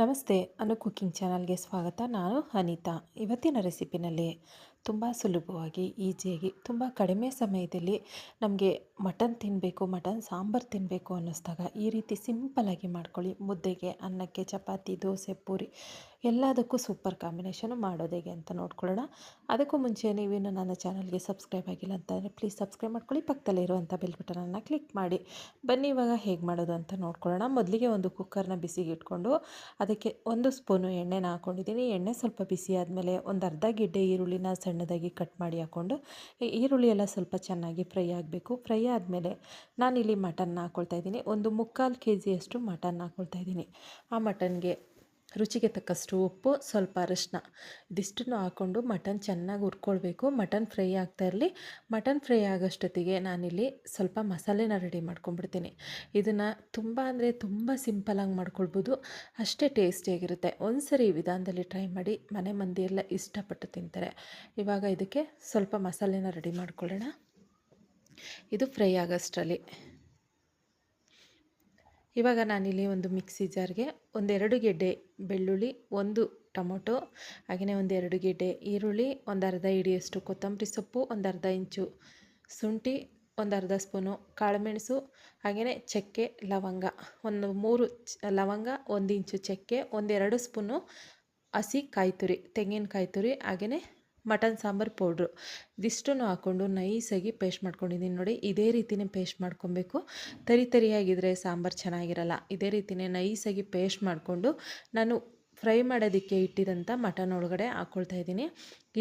ನಮಸ್ತೆ, ಅನು ಕುಕ್ಕಿಂಗ್ ಚಾನಲ್ಗೆ ಸ್ವಾಗತ. ನಾನು ಅನಿತಾ. ಇವತ್ತಿನ ರೆಸಿಪಿನಲ್ಲಿ ತುಂಬ ಸುಲಭವಾಗಿ, ಈಸಿಯಾಗಿ, ತುಂಬ ಕಡಿಮೆ ಸಮಯದಲ್ಲಿ ನಮಗೆ ಮಟನ್ ತಿನ್ನಬೇಕು, ಮಟನ್ ಸಾಂಬಾರು ತಿನ್ನಬೇಕು ಅನ್ನಿಸ್ದಾಗ ಈ ರೀತಿ ಸಿಂಪಲ್ಲಾಗಿ ಮಾಡ್ಕೊಳ್ಳಿ. ಮುದ್ದೆಗೆ, ಅನ್ನಕ್ಕೆ, ಚಪಾತಿ, ದೋಸೆ, ಪೂರಿ ಎಲ್ಲದಕ್ಕೂ ಸೂಪರ್ ಕಾಂಬಿನೇಷನು ಮಾಡೋದು ಹೇಗೆ ಅಂತ ನೋಡ್ಕೊಳ್ಳೋಣ. ಅದಕ್ಕೂ ಮುಂಚೆ ನೀವೇನು ನನ್ನ ಚಾನಲ್ಗೆ ಸಬ್ಸ್ಕ್ರೈಬ್ ಆಗಿಲ್ಲ ಅಂತಂದರೆ ಪ್ಲೀಸ್ ಸಬ್ಸ್ಕ್ರೈಬ್ ಮಾಡ್ಕೊಳ್ಳಿ. ಪಕ್ಕದಲ್ಲೇ ಇರುವಂಥ ಬೆಲ್ ಬಟನನ್ನು ಕ್ಲಿಕ್ ಮಾಡಿ. ಬನ್ನಿ ಇವಾಗ ಹೇಗೆ ಮಾಡೋದು ಅಂತ ನೋಡ್ಕೊಳ್ಳೋಣ. ಮೊದಲಿಗೆ ಒಂದು ಕುಕ್ಕರ್ನ ಬಿಸಿಗೆ ಇಟ್ಕೊಂಡು ಅದಕ್ಕೆ 1 ಸ್ಪೂನು ಎಣ್ಣೆನ ಹಾಕ್ಕೊಂಡಿದ್ದೀನಿ. ಎಣ್ಣೆ ಸ್ವಲ್ಪ ಬಿಸಿ ಆದಮೇಲೆ ಒಂದು ಅರ್ಧ ಗೆಡ್ಡೆ ಈರುಳ್ಳಿನ ಸಣ್ಣದಾಗಿ ಕಟ್ ಮಾಡಿ ಹಾಕ್ಕೊಂಡು, ಈರುಳ್ಳಿ ಎಲ್ಲ ಸ್ವಲ್ಪ ಚೆನ್ನಾಗಿ ಫ್ರೈ ಆಗಬೇಕು. ಫ್ರೈ ಆದಮೇಲೆ ನಾನಿಲ್ಲಿ ಮಟನ್ನ ಹಾಕ್ಕೊಳ್ತಾ ಇದ್ದೀನಿ. ಒಂದು 3/4 kg ಮಟನ್ ಹಾಕ್ಕೊಳ್ತಾ ಇದ್ದೀನಿ. ಆ ಮಟನ್ಗೆ ರುಚಿಗೆ ತಕ್ಕಷ್ಟು ಉಪ್ಪು, ಸ್ವಲ್ಪ ಅರಿಶಿನ ಇದಿಷ್ಟನ್ನು ಹಾಕ್ಕೊಂಡು ಮಟನ್ ಚೆನ್ನಾಗಿ ಹುರ್ಕೊಳ್ಬೇಕು. ಮಟನ್ ಫ್ರೈ ಆಗ್ತಾ ಇರಲಿ. ಮಟನ್ ಫ್ರೈ ಆಗೋಷ್ಟೊತ್ತಿಗೆ ನಾನಿಲ್ಲಿ ಸ್ವಲ್ಪ ಮಸಾಲೆನ ರೆಡಿ ಮಾಡ್ಕೊಂಡ್ಬಿಡ್ತೀನಿ. ಇದನ್ನು ತುಂಬ ಅಂದರೆ ತುಂಬ ಸಿಂಪಲಾಗಿ ಮಾಡ್ಕೊಳ್ಬೋದು, ಅಷ್ಟೇ ಟೇಸ್ಟಿಯಾಗಿರುತ್ತೆ. ಒಂದು ಸರಿ ಈ ವಿಧಾನದಲ್ಲಿ ಟ್ರೈ ಮಾಡಿ, ಮನೆ ಮಂದಿ ಎಲ್ಲ ಇಷ್ಟಪಟ್ಟು ತಿಂತಾರೆ. ಇವಾಗ ಇದಕ್ಕೆ ಸ್ವಲ್ಪ ಮಸಾಲೆನ ರೆಡಿ ಮಾಡ್ಕೊಳ್ಳೋಣ. ಇದು ಫ್ರೈ ಆಗೋಷ್ಟರಲ್ಲಿ ಇವಾಗ ನಾನಿಲ್ಲಿ ಒಂದು ಮಿಕ್ಸಿ ಜಾರ್ಗೆ 1-2 ಗೆಡ್ಡೆ ಬೆಳ್ಳುಳ್ಳಿ, 1 ಟೊಮೊಟೊ, ಹಾಗೆಯೇ 1-2 ಗೆಡ್ಡೆ ಈರುಳ್ಳಿ, ಒಂದು ಅರ್ಧ ಹಿಡಿಯಷ್ಟು ಕೊತ್ತಂಬರಿ ಸೊಪ್ಪು, ಒಂದು ಅರ್ಧ ಇಂಚು ಶುಂಠಿ, ಒಂದು ಅರ್ಧ ಸ್ಪೂನು ಕಾಳುಮೆಣಸು, ಹಾಗೆಯೇ ಚಕ್ಕೆ, ಲವಂಗ, ಒಂದು 3 ಲವಂಗ, 1 ಇಂಚು ಚಕ್ಕೆ, 1-2 ಸ್ಪೂನು ಹಸಿ ಕಾಯಿ ತುರಿ, ತೆಂಗಿನಕಾಯಿ ತುರಿ, ಹಾಗೆಯೇ ಮಟನ್ ಸಾಂಬಾರು ಪೌಡ್ರು ಇದಿಷ್ಟನ್ನು ಹಾಕ್ಕೊಂಡು ನೈಸಾಗಿ ಪೇಸ್ಟ್ ಮಾಡ್ಕೊಂಡಿದ್ದೀನಿ. ನೋಡಿ, ಇದೇ ರೀತಿಯೇ ಪೇಸ್ಟ್ ಮಾಡ್ಕೊಬೇಕು. ತರಿಯಾಗಿದ್ದರೆ ಸಾಂಬಾರು ಚೆನ್ನಾಗಿರಲ್ಲ. ಇದೇ ರೀತಿಯೇ ನೈಸಾಗಿ ಪೇಸ್ಟ್ ಮಾಡಿಕೊಂಡು ನಾನು ಫ್ರೈ ಮಾಡೋದಕ್ಕೆ ಇಟ್ಟಿದ್ದಂಥ ಮಟನ್ ಒಳಗಡೆ ಹಾಕ್ಕೊಳ್ತಾ ಇದ್ದೀನಿ.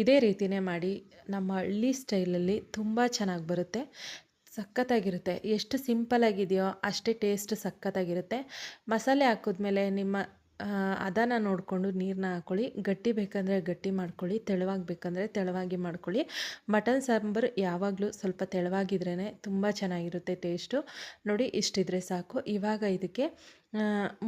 ಇದೇ ರೀತಿಯೇ ಮಾಡಿ. ನಮ್ಮ ಹಳ್ಳಿ ಸ್ಟೈಲಲ್ಲಿ ತುಂಬ ಚೆನ್ನಾಗಿ ಬರುತ್ತೆ, ಸಖತ್ತಾಗಿರುತ್ತೆ. ಎಷ್ಟು ಸಿಂಪಲ್ಲಾಗಿದೆಯೋ ಅಷ್ಟೇ ಟೇಸ್ಟ್ ಸಖತ್ತಾಗಿರುತ್ತೆ. ಮಸಾಲೆ ಹಾಕಿದ್ಮೇಲೆ ನಿಮ್ಮ ಅದನ್ನು ನೋಡಿಕೊಂಡು ನೀರನ್ನ ಹಾಕ್ಕೊಳ್ಳಿ. ಗಟ್ಟಿ ಬೇಕಂದರೆ ಗಟ್ಟಿ ಮಾಡ್ಕೊಳ್ಳಿ, ತೆಳುವಾಗಿ ಬೇಕಂದರೆ ತೆಳುವಾಗಿ ಮಾಡ್ಕೊಳ್ಳಿ. ಮಟನ್ ಸಾಂಬಾರು ಯಾವಾಗಲೂ ಸ್ವಲ್ಪ ತೆಳುವಾಗಿದ್ರೇ ತುಂಬ ಚೆನ್ನಾಗಿರುತ್ತೆ ಟೇಸ್ಟು. ನೋಡಿ, ಇಷ್ಟಿದ್ರೆ ಸಾಕು. ಇವಾಗ ಇದಕ್ಕೆ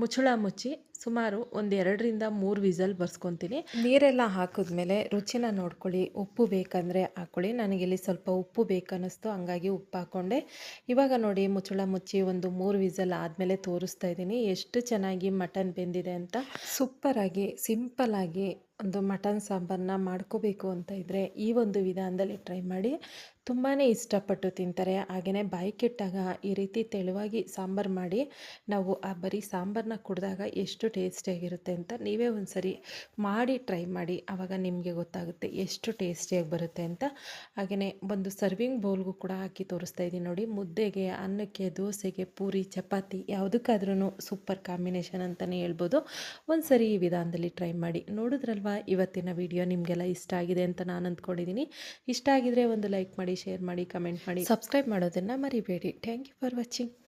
ಮುಚ್ಚಳ ಮುಚ್ಚಿ ಸುಮಾರು 1-2-3 ವಿಸಲ್ ಬರ್ಸ್ಕೊತೀನಿ. ನೀರೆಲ್ಲ ಹಾಕಿದ್ಮೇಲೆ ರುಚಿನ ನೋಡ್ಕೊಳ್ಳಿ. ಉಪ್ಪು ಬೇಕಂದರೆ ಹಾಕ್ಕೊಳ್ಳಿ. ನನಗಿಲ್ಲಿ ಸ್ವಲ್ಪ ಉಪ್ಪು ಬೇಕನ್ನಿಸ್ತು, ಹಂಗಾಗಿ ಉಪ್ಪು ಹಾಕ್ಕೊಂಡೆ. ಇವಾಗ ನೋಡಿ, ಮುಚ್ಚಳ ಮುಚ್ಚಿ ಒಂದು 3 ವಿಸಲ್ ಆದಮೇಲೆ ತೋರಿಸ್ತಾ ಇದ್ದೀನಿ ಎಷ್ಟು ಚೆನ್ನಾಗಿ ಮಟನ್ ಬೆಂದಿದೆ ಅಂತ. ಸೂಪರಾಗಿ ಸಿಂಪಲ್ಲಾಗಿ ಒಂದು ಮಟನ್ ಸಾಂಬಾರನ್ನ ಮಾಡ್ಕೋಬೇಕು ಅಂತ ಇದ್ದರೆ ಈ ಒಂದು ವಿಧಾನದಲ್ಲಿ ಟ್ರೈ ಮಾಡಿ. ತುಂಬಾ ಇಷ್ಟಪಟ್ಟು ತಿಂತಾರೆ. ಹಾಗೆಯೇ ಬಾಯಿ ಕೆಟ್ಟಾಗ ಈ ರೀತಿ ತೆಳುವಾಗಿ ಸಾಂಬಾರು ಮಾಡಿ ನಾವು ಆ ಬರೀ ಸಾಂಬಾರನ್ನ ಕುಡಿದಾಗ ಎಷ್ಟು ಟೇಸ್ಟಿಯಾಗಿರುತ್ತೆ ಅಂತ ನೀವೇ ಒಂದು ಸರಿ ಮಾಡಿ ಟ್ರೈ ಮಾಡಿ. ಆವಾಗ ನಿಮಗೆ ಗೊತ್ತಾಗುತ್ತೆ ಎಷ್ಟು ಟೇಸ್ಟಿಯಾಗಿ ಬರುತ್ತೆ ಅಂತ. ಹಾಗೆಯೇ ಒಂದು ಸರ್ವಿಂಗ್ ಬೌಲ್ಗೂ ಕೂಡ ಹಾಕಿ ತೋರಿಸ್ತಾ ಇದ್ದೀನಿ ನೋಡಿ. ಮುದ್ದೆಗೆ, ಅನ್ನಕ್ಕೆ, ದೋಸೆಗೆ, ಪೂರಿ, ಚಪಾತಿ ಯಾವುದಕ್ಕಾದ್ರೂ ಸೂಪರ್ ಕಾಂಬಿನೇಷನ್ ಅಂತಲೇ ಹೇಳ್ಬೋದು. ಒಂದು ಸರಿ ಈ ವಿಧಾನದಲ್ಲಿ ಟ್ರೈ ಮಾಡಿ. ನೋಡಿದ್ರಲ್ವಾ, ಇವತ್ತಿನ ವಿಡಿಯೋ ನಿಮಗೆಲ್ಲ ಇಷ್ಟ ಆಗಿದೆ ಅಂತ ನಾನು ಅಂದ್ಕೊಂಡಿದ್ದೀನಿ. ಇಷ್ಟ ಆಗಿದ್ರೆ ಒಂದು ಲೈಕ್ ಮಾಡಿ, ಶೇರ್ ಮಾಡಿ, ಕಮೆಂಟ್ ಮಾಡಿ, ಸಬ್ಸ್ಕ್ರೈಬ್ ಮಾಡೋದನ್ನು ಮರಿಬೇಡಿ. Thank you for watching.